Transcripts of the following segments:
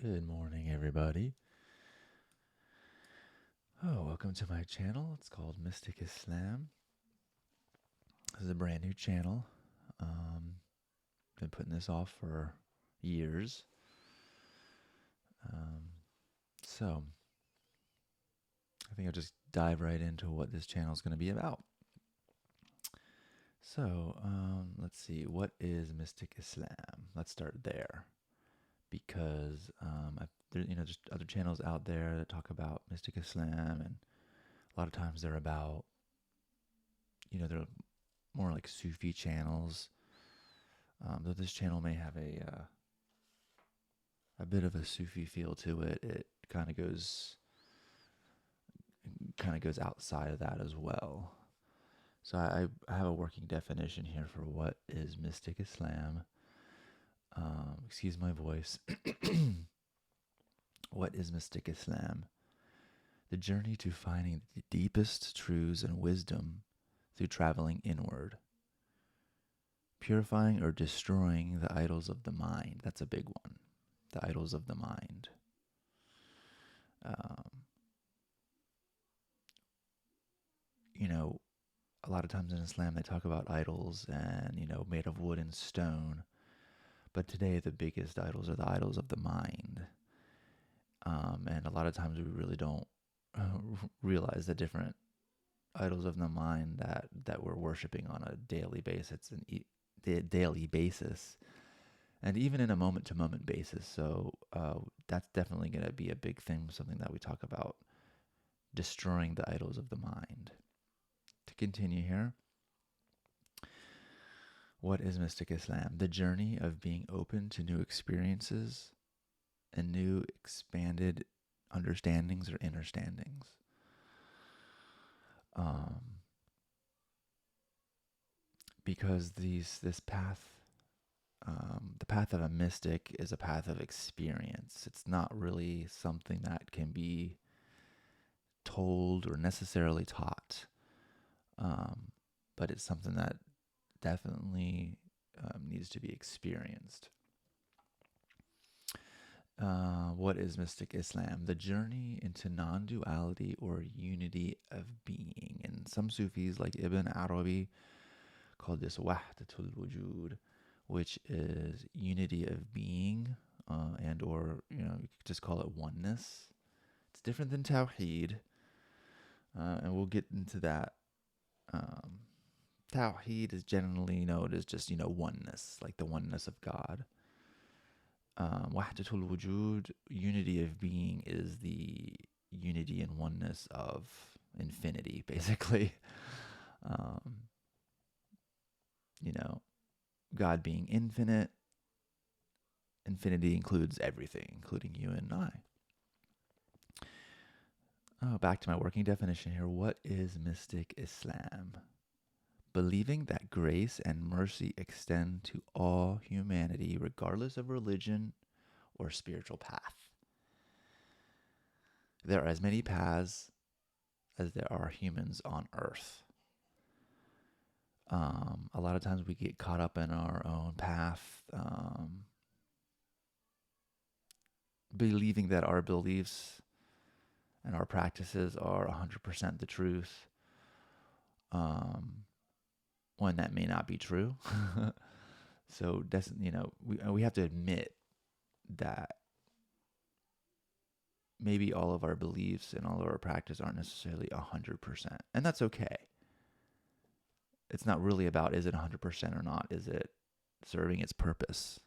Good morning, everybody. Welcome to my channel. It's called Mystic Islam. This is a brand new channel. Been putting this off for years. So, I think I'll just dive right into what this channel is going to be about. So, let's see. What is Mystic Islam? Let's start there. Because there, just other channels out there that talk about Mystic Islam, and a lot of times they're about, they're more like Sufi channels. Though this channel may have a bit of a Sufi feel to it, it kind of goes outside of that as well. So I have a working definition here for what is Mystic Islam. Excuse my voice. What is Mystic Islam? The journey to finding the deepest truths and wisdom through traveling inward. Purifying or destroying the idols of the mind. That's a big one. The idols of the mind. A lot of times in Islam they talk about idols and, made of wood and stone. But today the biggest idols are the idols of the mind. And a lot of times we really don't realize the different idols of the mind that we're worshiping on a daily basis and even in a moment-to-moment basis. So that's definitely going to be a big thing, something that we talk about, destroying the idols of the mind. To continue here, what is Mystic Islam? The journey of being open to new experiences and new expanded understandings or understandings. Because this path, the path of a mystic is a path of experience. It's not really something that can be told or necessarily taught, but it's something that definitely needs to be experienced. What is Mystic Islam? The journey into non-duality or unity of being. And some Sufis, like Ibn Arabi, call this Wahdatul Wujud, which is unity of being, and or you could just call it oneness. It's different than Tawheed, and we'll get into that. Tawheed is generally known as just oneness, like the oneness of God. Wahdatul Wujud, unity of being, is the unity and oneness of infinity, basically. God being infinite. Infinity includes everything, including you and I. Back to my working definition here. What is Mystic Islam? Believing that grace and mercy extend to all humanity, regardless of religion or spiritual path. There are as many paths as there are humans on earth. A lot of times we get caught up in our own path, believing that our beliefs and our practices are 100% the truth, when that may not be true. So that's, we have to admit that maybe all of our beliefs and all of our practice aren't necessarily 100%, and that's okay. It's not really about, is it 100% or not? Is it serving its purpose?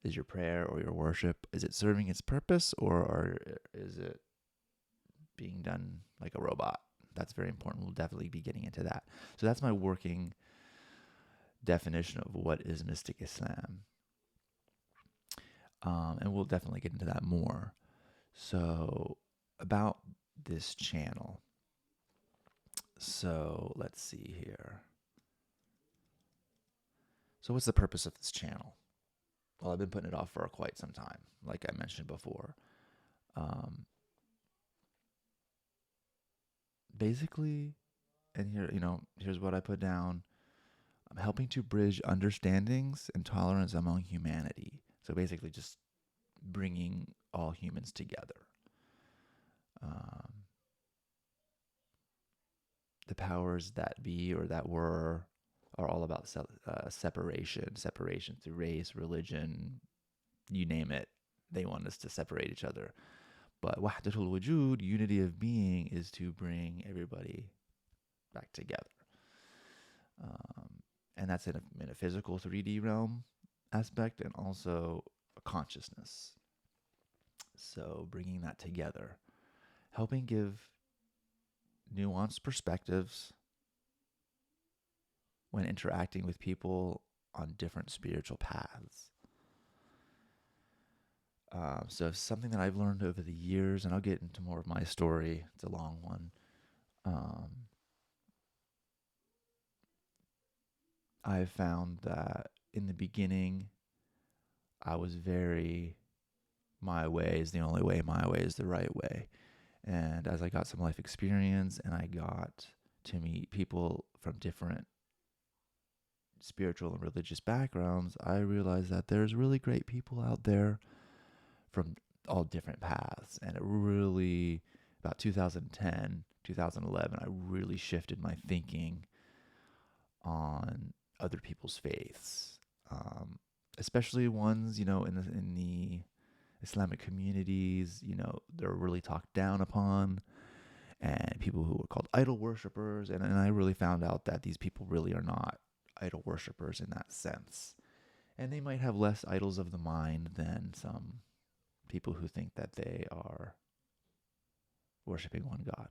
Is your prayer or your worship, is it serving its purpose, or is it being done like a robot? That's very important. We'll definitely be getting into that. So that's my working definition of what is Mystic Islam. And we'll definitely get into that more. So about this channel. So let's see here. So what's the purpose of this channel? Well, I've been putting it off for quite some time, like I mentioned before. Basically, and here, here's what I put down. I'm helping to bridge understandings and tolerance among humanity. So basically just bringing all humans together. Um, the powers that be or that were are all about separation through race, religion, you name it. They want us to separate each other. But wahdatul wujud, unity of being, is to bring everybody back together. And that's in a physical 3D realm aspect and also a consciousness. So bringing that together, helping give nuanced perspectives when interacting with people on different spiritual paths. So something that I've learned over the years, and I'll get into more of my story. It's a long one. I've found that in the beginning, I was very, my way is the only way, my way is the right way. And as I got some life experience and I got to meet people from different spiritual and religious backgrounds, I realized that there's really great people out there from all different paths. And it really, about 2010, 2011, I really shifted my thinking on other people's faiths, especially ones, in the Islamic communities. They're really talked down upon, and people who are called idol worshippers. And I really found out that these people really are not idol worshippers in that sense. And they might have less idols of the mind than some people who think that they are worshiping one God.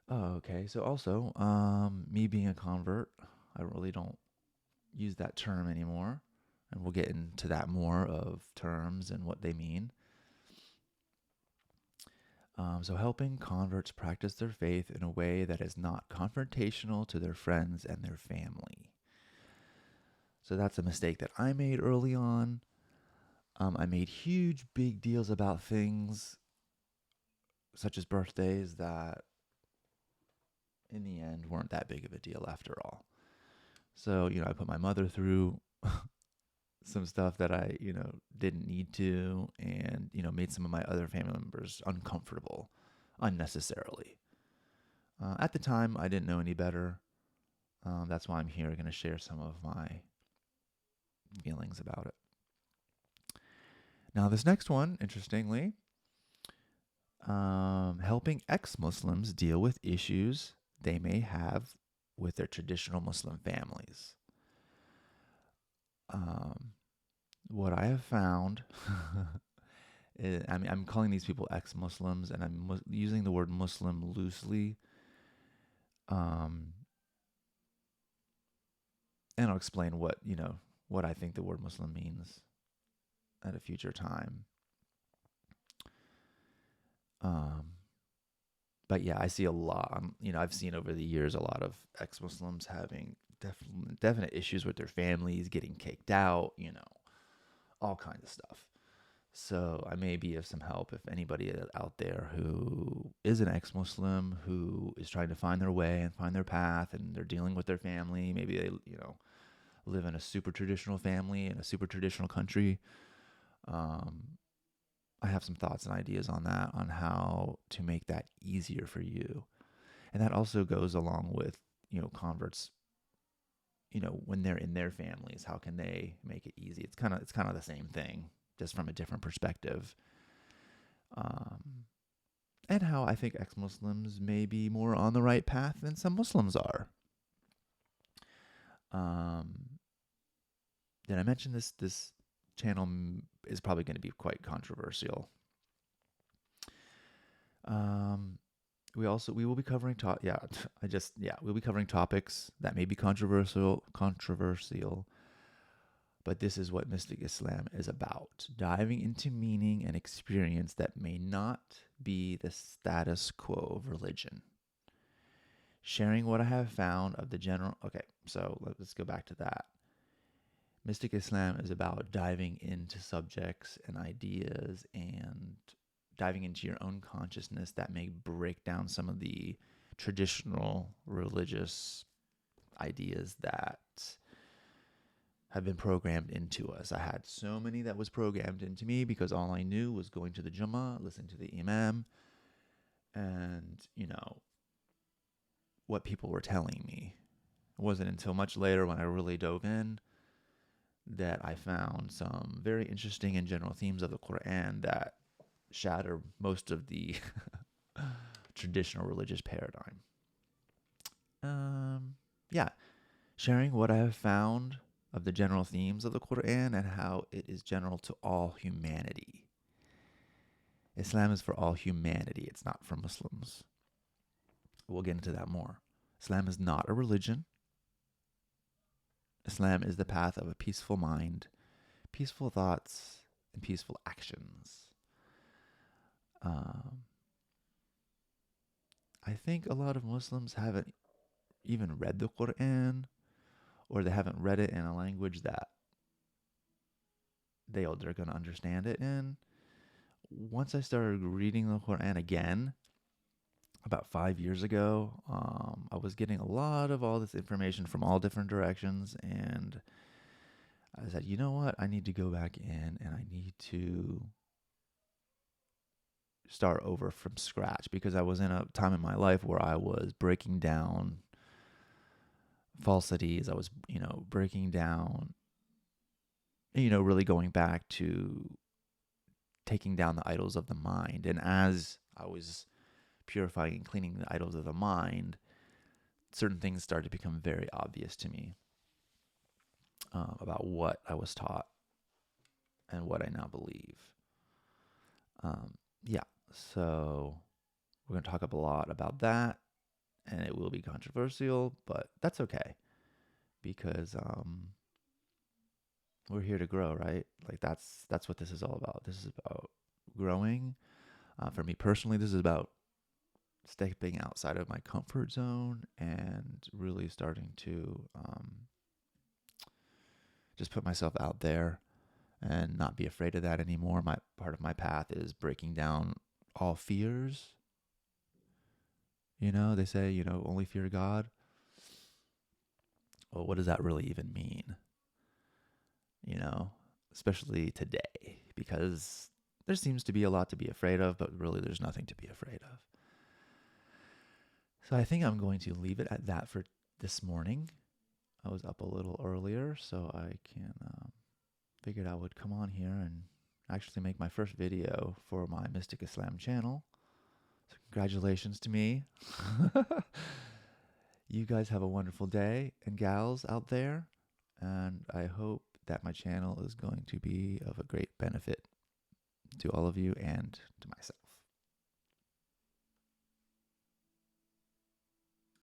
Oh, okay. So also, me being a convert, I really don't use that term anymore. And we'll get into that more of terms and what they mean. So helping converts practice their faith in a way that is not confrontational to their friends and their family. So that's a mistake that I made early on. I made huge, big deals about things such as birthdays that in the end weren't that big of a deal after all. So, I put my mother through some stuff that I, didn't need to, and, made some of my other family members uncomfortable unnecessarily. At the time, I didn't know any better. That's why I'm here, going to share some of my feelings about it. Now, this next one, interestingly, helping ex-Muslims deal with issues they may have with their traditional Muslim families. What I have found, I'm calling these people ex-Muslims, and I'm using the word Muslim loosely. And I'll explain what I think the word Muslim means at a future time. But yeah, I see a lot. I've seen over the years a lot of ex-Muslims having definite issues with their families, getting kicked out, all kinds of stuff. So I may be of some help if anybody out there who is an ex-Muslim who is trying to find their way and find their path, and they're dealing with their family. Maybe they, live in a super traditional family in a super traditional country. I have some thoughts and ideas on that, on how to make that easier for you. And that also goes along with, converts, when they're in their families, how can they make it easy? It's kind of the same thing, just from a different perspective. And how I think ex-Muslims may be more on the right path than some Muslims are. Did I mention this channel is probably going to be quite controversial. We will be covering we'll be covering topics that may be controversial, but this is what Mystic Islam is about: diving into meaning and experience that may not be the status quo of religion. Sharing what I have found of the general. Okay, so let's go back to that. Mystic Islam is about diving into subjects and ideas and diving into your own consciousness that may break down some of the traditional religious ideas that have been programmed into us. I had so many that was programmed into me because all I knew was going to the Jummah, listening to the Imam, and, what people were telling me. It wasn't until much later when I really dove in that I found some very interesting and general themes of the Quran that shatter most of the traditional religious paradigm. Yeah, sharing what I have found of the general themes of the Quran and how it is general to all humanity. Islam is for all humanity, it's not for Muslims. We'll get into that more. Islam is not a religion. Islam is the path of a peaceful mind, peaceful thoughts, and peaceful actions. I think a lot of Muslims haven't even read the Quran, or they haven't read it in a language that they're going to understand it in. Once I started reading the Quran again, about 5 years ago, I was getting a lot of all this information from all different directions, and I said, you know what? I need to go back in and I need to start over from scratch, because I was in a time in my life where I was breaking down falsities. I was, breaking down, really going back to taking down the idols of the mind. And as I was purifying and cleaning the idols of the mind, certain things started to become very obvious to me about what I was taught and what I now believe. Yeah, so we're going to talk a lot about that, and it will be controversial, but that's okay, because we're here to grow, right? Like that's what this is all about. This is about growing. For me personally, this is about stepping outside of my comfort zone and really starting to just put myself out there and not be afraid of that anymore. My part of my path is breaking down all fears. They say, only fear God. Well, what does that really even mean? Especially today, because there seems to be a lot to be afraid of, but really there's nothing to be afraid of. So I think I'm going to leave it at that for this morning. I was up a little earlier, so I can figured I would come on here and actually make my first video for my Mystic Islam channel. So congratulations to me. You guys have a wonderful day, and gals out there, and I hope that my channel is going to be of a great benefit to all of you and to myself.